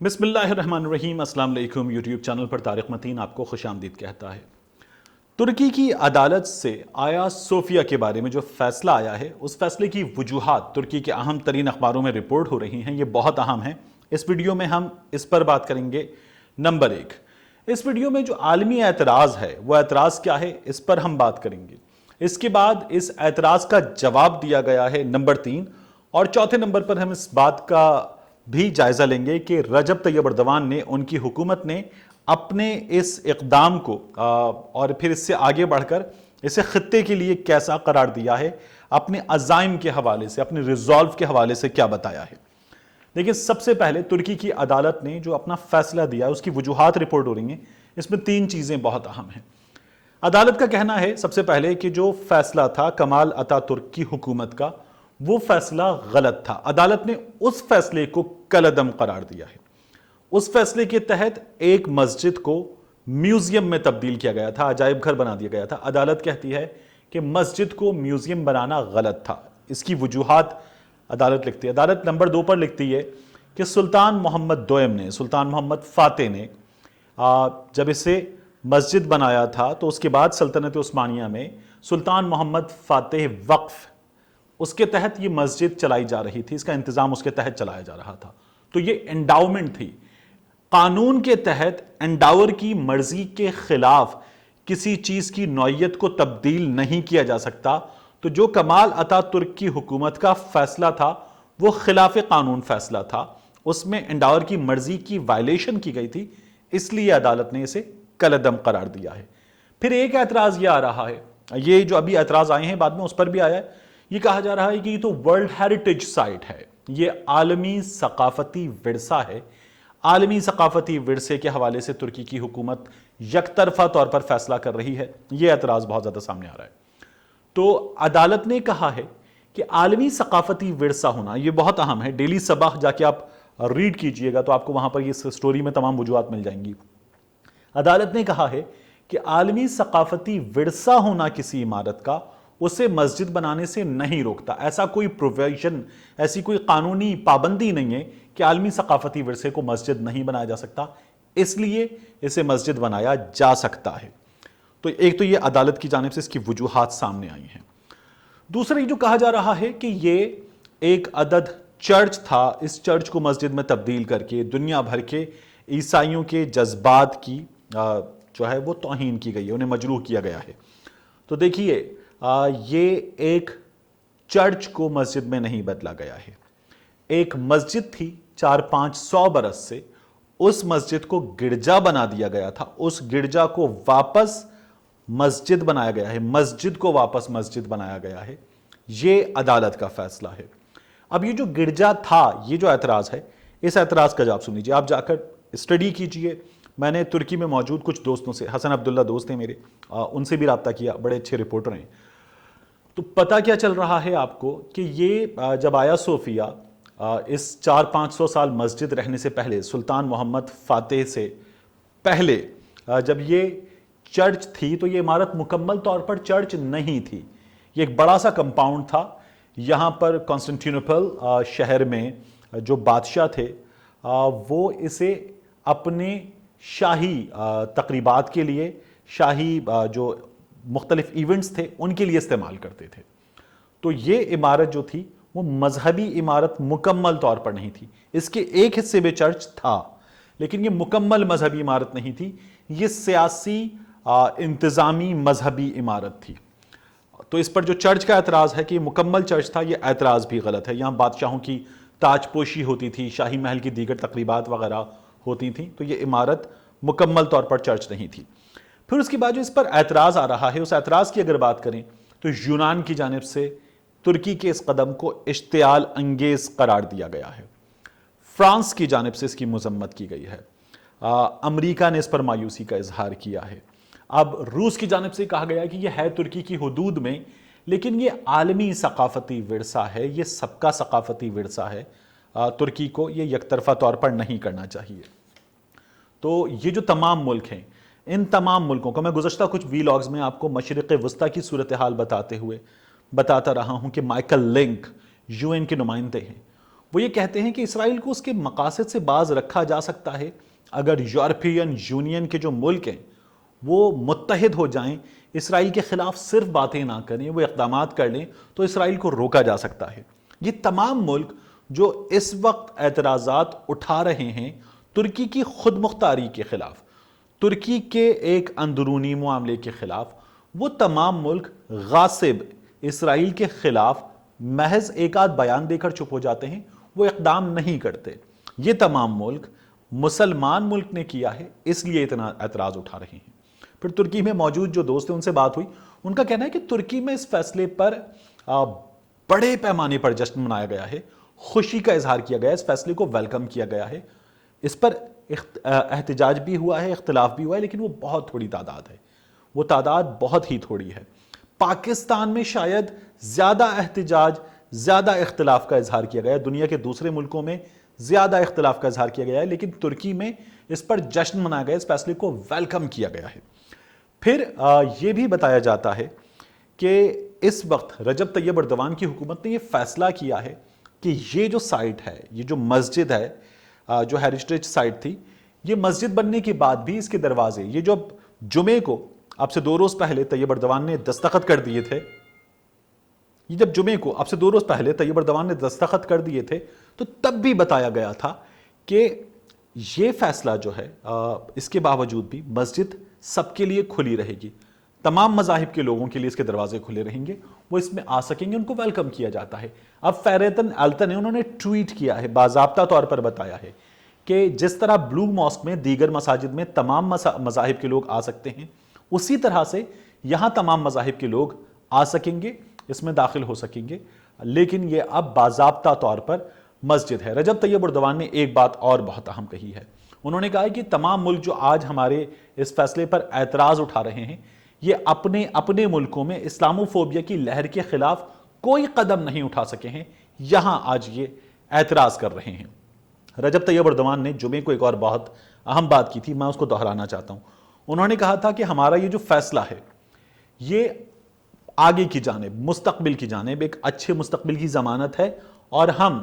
بسم اللہ الرحمن الرحیم۔ السلام علیکم۔ یوٹیوب چینل پر طارق متین آپ کو خوش آمدید کہتا ہے۔ ترکی کی عدالت سے آیا صوفیہ کے بارے میں جو فیصلہ آیا ہے، اس فیصلے کی وجوہات ترکی کے اہم ترین اخباروں میں رپورٹ ہو رہی ہیں۔ یہ بہت اہم ہیں۔ اس ویڈیو میں ہم اس پر بات کریں گے۔ نمبر 1، اس ویڈیو میں جو عالمی اعتراض ہے وہ اعتراض کیا ہے، اس پر ہم بات کریں گے۔ اس کے بعد اس اعتراض کا جواب دیا گیا ہے نمبر 3، اور چوتھے نمبر پر ہم اس بات کا بھی جائزہ لیں گے کہ رجب طیب اردوان نے، ان کی حکومت نے اپنے اس اقدام کو اور پھر اس سے آگے بڑھ کر اسے خطے کے لیے کیسا قرار دیا ہے، اپنے عزائم کے حوالے سے، اپنے ریزولو کے حوالے سے کیا بتایا ہے۔ لیکن سب سے پہلے ترکی کی عدالت نے جو اپنا فیصلہ دیا، اس کی وجوہات رپورٹ ہو رہی ہیں۔ اس میں 3 چیزیں بہت اہم ہیں۔ عدالت کا کہنا ہے سب سے پہلے کہ جو فیصلہ تھا کمال اتا ترک کی حکومت کا، وہ فیصلہ غلط تھا۔ عدالت نے اس فیصلے کو کالعدم قرار دیا ہے۔ اس فیصلے کے تحت ایک مسجد کو میوزیم میں تبدیل کیا گیا تھا، عجائب گھر بنا دیا گیا تھا۔ عدالت کہتی ہے کہ مسجد کو میوزیم بنانا غلط تھا۔ اس کی وجوہات عدالت لکھتی ہے۔ عدالت نمبر 2 پر لکھتی ہے کہ سلطان محمد دوئم نے، سلطان محمد فاتح نے جب اسے مسجد بنایا تھا تو اس کے بعد سلطنت عثمانیہ میں سلطان محمد فاتح وقف، اس کے تحت یہ مسجد چلائی جا رہی تھی، اس کا انتظام اس کے تحت چلایا جا رہا تھا۔ تو یہ انڈاؤمنٹ تھی۔ قانون کے تحت انڈاور کی مرضی کے خلاف کسی چیز کی نوعیت کو تبدیل نہیں کیا جا سکتا۔ تو جو کمال اتا ترک کی حکومت کا فیصلہ تھا وہ خلاف قانون فیصلہ تھا، اس میں انڈاور کی مرضی کی وائلیشن کی گئی تھی، اس لیے عدالت نے اسے کالعدم قرار دیا ہے۔ پھر ایک اعتراض یہ آ رہا ہے، یہ جو ابھی اعتراض آئے ہیں بعد میں اس پر بھی آیا ہے، یہ کہا جا رہا ہے کہ یہ تو ورلڈ ہیریٹیج سائٹ ہے، یہ عالمی ثقافتی ورثہ ہے۔ عالمی ثقافتی ورثے کے حوالے سے ترکی کی حکومت یک طرفہ طور پر فیصلہ کر رہی ہے۔ یہ اعتراض بہت زیادہ سامنے آ رہا ہے۔ تو عدالت نے کہا ہے کہ عالمی ثقافتی ورثہ ہونا یہ بہت اہم ہے۔ ڈیلی صباح جا کے آپ ریڈ کیجئے گا تو آپ کو وہاں پر یہ سٹوری میں تمام وجوہات مل جائیں گی۔ عدالت نے کہا ہے کہ عالمی ثقافتی ورثہ ہونا کسی عمارت کا اسے مسجد بنانے سے نہیں روکتا۔ ایسا کوئی پروویژن، ایسی کوئی قانونی پابندی نہیں ہے کہ عالمی ثقافتی ورثے کو مسجد نہیں بنایا جا سکتا، اس لیے اسے مسجد بنایا جا سکتا ہے۔ تو ایک تو یہ عدالت کی جانب سے اس کی وجوہات سامنے آئی ہیں۔ دوسرا یہ جو کہا جا رہا ہے کہ یہ ایک عدد چرچ تھا، اس چرچ کو مسجد میں تبدیل کر کے دنیا بھر کے عیسائیوں کے جذبات کی جو ہے وہ توہین کی گئی ہے، انہیں مجروح کیا گیا ہے۔ تو دیکھیے یہ ایک چرچ کو مسجد میں نہیں بدلا گیا ہے۔ ایک مسجد تھی 400-500 برس سے، اس مسجد کو گرجا بنا دیا گیا تھا، اس گرجا کو واپس مسجد بنایا گیا ہے، مسجد کو واپس مسجد بنایا گیا ہے۔ یہ عدالت کا فیصلہ ہے۔ اب یہ جو گرجا تھا، یہ جو اعتراض ہے، اس اعتراض کا جواب سن لیجیے۔ آپ جا کر اسٹڈی کیجئے۔ میں نے ترکی میں موجود کچھ دوستوں سے، حسن عبداللہ دوست ہیں میرے، ان سے بھی رابطہ کیا، بڑے اچھے رپورٹر ہیں۔ تو پتہ کیا چل رہا ہے آپ کو کہ یہ جب آیا صوفیہ، اس 400-500 سال مسجد رہنے سے پہلے، سلطان محمد فاتح سے پہلے جب یہ چرچ تھی تو یہ عمارت مکمل طور پر چرچ نہیں تھی۔ یہ ایک بڑا سا کمپاؤنڈ تھا۔ یہاں پر کانسٹنٹینوپل شہر میں جو بادشاہ تھے وہ اسے اپنے شاہی تقریبات کے لیے، شاہی جو مختلف ایونٹس تھے ان کے لیے استعمال کرتے تھے۔ تو یہ عمارت جو تھی وہ مذہبی عمارت مکمل طور پر نہیں تھی۔ اس کے ایک حصے میں چرچ تھا لیکن یہ مکمل مذہبی عمارت نہیں تھی، یہ سیاسی انتظامی مذہبی عمارت تھی۔ تو اس پر جو چرچ کا اعتراض ہے کہ یہ مکمل چرچ تھا، یہ اعتراض بھی غلط ہے۔ یہاں بادشاہوں کی تاج پوشی ہوتی تھی، شاہی محل کی دیگر تقریبات وغیرہ ہوتی تھیں، تو یہ عمارت مکمل طور پر چرچ نہیں تھی۔ پھر اس کے بعد جو اس پر اعتراض آ رہا ہے، اس اعتراض کی اگر بات کریں تو یونان کی جانب سے ترکی کے اس قدم کو اشتعال انگیز قرار دیا گیا ہے۔ فرانس کی جانب سے اس کی مذمت کی گئی ہے۔ امریکہ نے اس پر مایوسی کا اظہار کیا ہے۔ اب روس کی جانب سے کہا گیا کہ یہ ہے ترکی کی حدود میں، لیکن یہ عالمی ثقافتی ورثہ ہے، یہ سب کا ثقافتی ورثہ ہے، ترکی کو یہ یک طرفہ طور پر نہیں کرنا چاہیے۔ تو یہ جو تمام ملک ہیں، ان تمام ملکوں کو میں گزشتہ کچھ ویلاگز میں آپ کو مشرق وسطیٰ کی صورتحال بتاتے ہوئے بتاتا رہا ہوں کہ مائیکل لنک UN کے نمائندے ہیں، وہ یہ کہتے ہیں کہ اسرائیل کو اس کے مقاصد سے باز رکھا جا سکتا ہے اگر یورپین یونین کے جو ملک ہیں وہ متحد ہو جائیں، اسرائیل کے خلاف صرف باتیں نہ کریں، وہ اقدامات کر لیں تو اسرائیل کو روکا جا سکتا ہے۔ یہ تمام ملک جو اس وقت اعتراضات اٹھا رہے ہیں ترکی کی خود مختاری کے خلاف، ترکی کے ایک اندرونی معاملے کے خلاف، وہ تمام ملک غاصب اسرائیل کے خلاف محض ایک آدھ بیان دے کر چپ ہو جاتے ہیں، وہ اقدام نہیں کرتے۔ یہ تمام ملک مسلمان ملک نے کیا ہے، اس لیے اتنا اعتراض اٹھا رہے ہیں۔ پھر ترکی میں موجود جو دوست ہیں ان سے بات ہوئی، ان کا کہنا ہے کہ ترکی میں اس فیصلے پر بڑے پیمانے پر جشن منایا گیا ہے، خوشی کا اظہار کیا گیا ہے، اس فیصلے کو ویلکم کیا گیا ہے، اس پر احتجاج بھی ہوا ہے، اختلاف بھی ہوا ہے، لیکن وہ بہت تھوڑی تعداد ہے، وہ تعداد بہت ہی تھوڑی ہے۔ پاکستان میں شاید زیادہ احتجاج، زیادہ اختلاف کا اظہار کیا گیا ہے، دنیا کے دوسرے ملکوں میں زیادہ اختلاف کا اظہار کیا گیا ہے، لیکن ترکی میں اس پر جشن منایا گیا، اس فیصلے کو ویلکم کیا گیا ہے۔ پھر یہ بھی بتایا جاتا ہے کہ اس وقت رجب طیب اردوان کی حکومت نے یہ فیصلہ کیا ہے کہ یہ جو سائٹ ہے، یہ جو مسجد ہے، جو ہیریٹیج سائٹ تھی، یہ مسجد بننے کے بعد بھی اس کے دروازے، یہ جو جمعے کو اب سے 2 روز پہلے طیب اردوان نے دستخط کر دیے تھے، یہ جب جمعے کو اب سے 2 روز پہلے طیب اردوان نے دستخط کر دیے تھے تو تب بھی بتایا گیا تھا کہ یہ فیصلہ جو ہے اس کے باوجود بھی مسجد سب کے لیے کھلی رہے گی، تمام مذاہب کے لوگوں کے لیے اس کے دروازے کھلے رہیں گے، وہ اس میں آ سکیں گے، ان کو ویلکم کیا جاتا ہے۔ اب فیریتن التن انہوں نے ٹویٹ کیا ہے، باضابطہ طور پر بتایا ہے کہ جس طرح بلو ماسک میں، دیگر مساجد میں تمام مذاہب کے لوگ آ سکتے ہیں، اسی طرح سے یہاں تمام مذاہب کے لوگ آ سکیں گے، اس میں داخل ہو سکیں گے، لیکن یہ اب باضابطہ طور پر مسجد ہے۔ رجب طیب اردوان نے ایک بات اور بہت اہم کہی ہے، انہوں نے کہا کہ تمام ملک جو آج ہمارے اس فیصلے پر اعتراض اٹھا رہے ہیں، یہ اپنے ملکوں میں اسلاموفوبیا کی لہر کے خلاف کوئی قدم نہیں اٹھا سکے ہیں، یہاں آج یہ اعتراض کر رہے ہیں۔ رجب طیب اردوان نے جمعے کو ایک اور بہت اہم بات کی تھی، میں اس کو دہرانا چاہتا ہوں۔ انہوں نے کہا تھا کہ ہمارا یہ جو فیصلہ ہے یہ آگے کی جانب، مستقبل کی جانب ایک اچھے مستقبل کی ضمانت ہے، اور ہم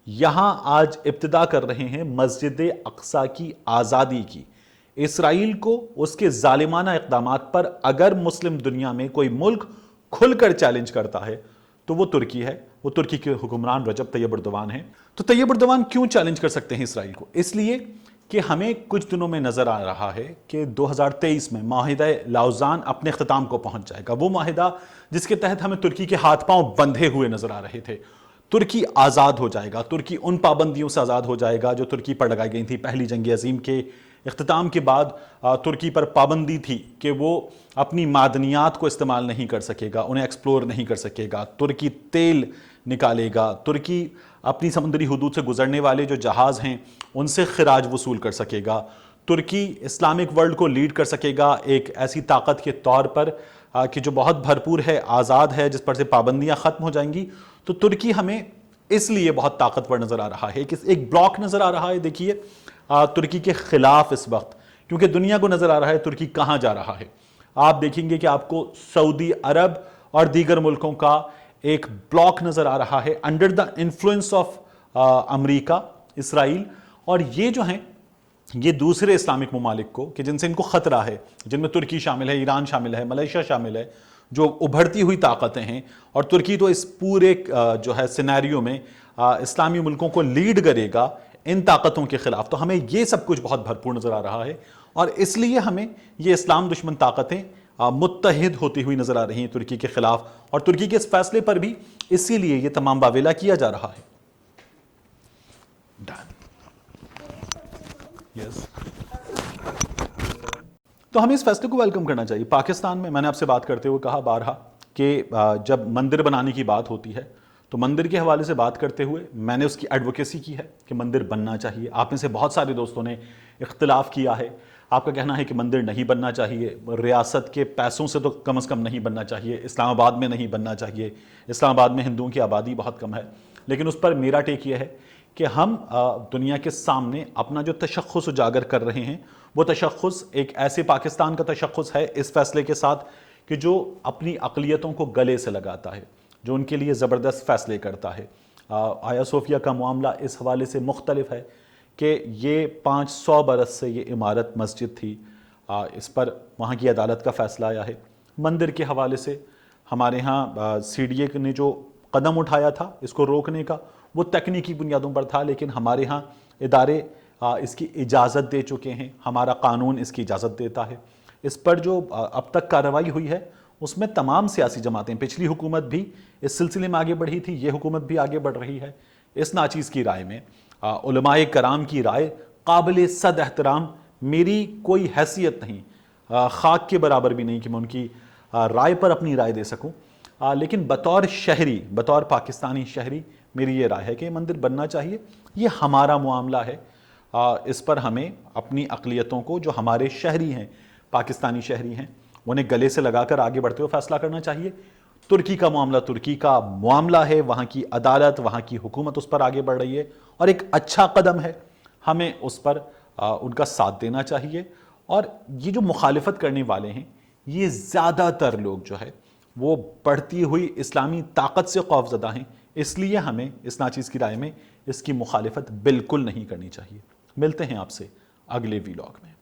یہاں آج ابتدا کر رہے ہیں مسجد اقصی کی آزادی کی۔ اسرائیل کو اس کے ظالمانہ اقدامات پر اگر مسلم دنیا میں کوئی ملک کھل کر چیلنج کرتا ہے تو وہ ترکی ہے، وہ ترکی کے حکمران رجب طیب اردوان ہیں۔ تو طیب اردوان کیوں چیلنج کر سکتے ہیں اسرائیل کو؟ اس لیے کہ ہمیں کچھ دنوں میں نظر آ رہا ہے کہ 2023 میں معاہدہ لاؤزان اپنے اختتام کو پہنچ جائے گا، وہ معاہدہ جس کے تحت ہمیں ترکی کے ہاتھ پاؤں بندھے ہوئے نظر آ رہے تھے۔ ترکی آزاد ہو جائے گا، ترکی ان پابندیوں سے آزاد ہو جائے گا جو ترکی پر لگائی گئی تھی۔ پہلی جنگ عظیم کے اختتام کے بعد ترکی پر پابندی تھی کہ وہ اپنی معدنیات کو استعمال نہیں کر سکے گا، انہیں ایکسپلور نہیں کر سکے گا، ترکی تیل نکالے گا، ترکی اپنی سمندری حدود سے گزرنے والے جو جہاز ہیں ان سے خراج وصول کر سکے گا، ترکی اسلامک ورلڈ کو لیڈ کر سکے گا ایک ایسی طاقت کے طور پر کہ جو بہت بھرپور ہے، آزاد ہے، جس پر سے پابندیاں ختم ہو جائیں گی۔ تو ترکی ہمیں اس لیے بہت طاقتور نظر آ رہا ہے کہ ایک بلاک نظر آ رہا ہے، دیکھیے ترکی کے خلاف اس وقت، کیونکہ دنیا کو نظر آ رہا ہے ترکی کہاں جا رہا ہے۔ آپ دیکھیں گے کہ آپ کو سعودی عرب اور دیگر ملکوں کا ایک بلاک نظر آ رہا ہے under the influence of America, Israel, اور یہ جو ہیں یہ دوسرے اسلامک ممالک کو کہ جن سے ان کو خطرہ ہے، جن میں ترکی شامل ہے، ایران شامل ہے، ملیشیا شامل ہے، جو ابھرتی ہوئی طاقتیں ہیں، اور ترکی تو اس پورے جو ہے سینیریو میں اسلامی ملکوں کو لیڈ کرے گا ان طاقتوں کے خلاف۔ تو ہمیں یہ سب کچھ بہت بھرپور نظر آ رہا ہے، اور اس لیے ہمیں یہ اسلام دشمن طاقتیں متحد ہوتی ہوئی نظر آ رہی ہیں ترکی کے خلاف، اور ترکی کے اس فیصلے پر بھی اسی لیے یہ تمام واویلا کیا جا رہا ہے۔ تو ہمیں اس فیصلے کو ویلکم کرنا چاہیے۔ پاکستان میں نے آپ سے بات کرتے ہوئے کہا بارہا کہ جب مندر بنانے کی بات ہوتی ہے تو مندر کے حوالے سے بات کرتے ہوئے میں نے اس کی ایڈوکیسی کی ہے کہ مندر بننا چاہیے۔ آپ میں سے بہت سارے دوستوں نے اختلاف کیا ہے، آپ کا کہنا ہے کہ مندر نہیں بننا چاہیے، ریاست کے پیسوں سے تو کم از کم نہیں بننا چاہیے، اسلام آباد میں نہیں بننا چاہیے، اسلام آباد میں ہندوؤں کی آبادی بہت کم ہے۔ لیکن اس پر میرا ٹیک یہ ہے کہ ہم دنیا کے سامنے اپنا جو تشخص اجاگر کر رہے ہیں، وہ تشخص ایک ایسے پاکستان کا تشخص ہے اس فیصلے کے ساتھ کہ جو اپنی اقلیتوں کو گلے سے لگاتا ہے، جو ان کے لیے زبردست فیصلے کرتا ہے۔ آیا صوفیہ کا معاملہ اس حوالے سے مختلف ہے کہ یہ 500 برس سے یہ عمارت مسجد تھی، اس پر وہاں کی عدالت کا فیصلہ آیا ہے۔ مندر کے حوالے سے ہمارے ہاں سی ڈی اے نے جو قدم اٹھایا تھا اس کو روکنے کا، وہ تکنیکی بنیادوں پر تھا، لیکن ہمارے ہاں ادارے اس کی اجازت دے چکے ہیں، ہمارا قانون اس کی اجازت دیتا ہے۔ اس پر جو اب تک کارروائی ہوئی ہے اس میں تمام سیاسی جماعتیں، پچھلی حکومت بھی اس سلسلے میں آگے بڑھی تھی، یہ حکومت بھی آگے بڑھ رہی ہے۔ اس ناچیز کی رائے میں علماء کرام کی رائے قابل صد احترام، میری کوئی حیثیت نہیں، خاک کے برابر بھی نہیں کہ میں ان کی رائے پر اپنی رائے دے سکوں، لیکن بطور شہری، بطور پاکستانی شہری میری یہ رائے ہے کہ یہ مندر بننا چاہیے۔ یہ ہمارا معاملہ ہے، اس پر ہمیں اپنی اقلیتوں کو جو ہمارے شہری ہیں، پاکستانی شہری ہیں، انہیں گلے سے لگا کر آگے بڑھتے ہوئے فیصلہ کرنا چاہیے۔ ترکی کا معاملہ ترکی کا معاملہ ہے، وہاں کی عدالت، وہاں کی حکومت اس پر آگے بڑھ رہی ہے اور ایک اچھا قدم ہے، ہمیں اس پر ان کا ساتھ دینا چاہیے۔ اور یہ جو مخالفت کرنے والے ہیں، یہ زیادہ تر لوگ جو ہے وہ بڑھتی ہوئی اسلامی طاقت سے خوف زدہ ہیں، اس لیے ہمیں اس ناچیز کی رائے میں اس کی مخالفت بالکل نہیں کرنی چاہیے۔ ملتے ہیں آپ سے اگلے ویلاگ میں۔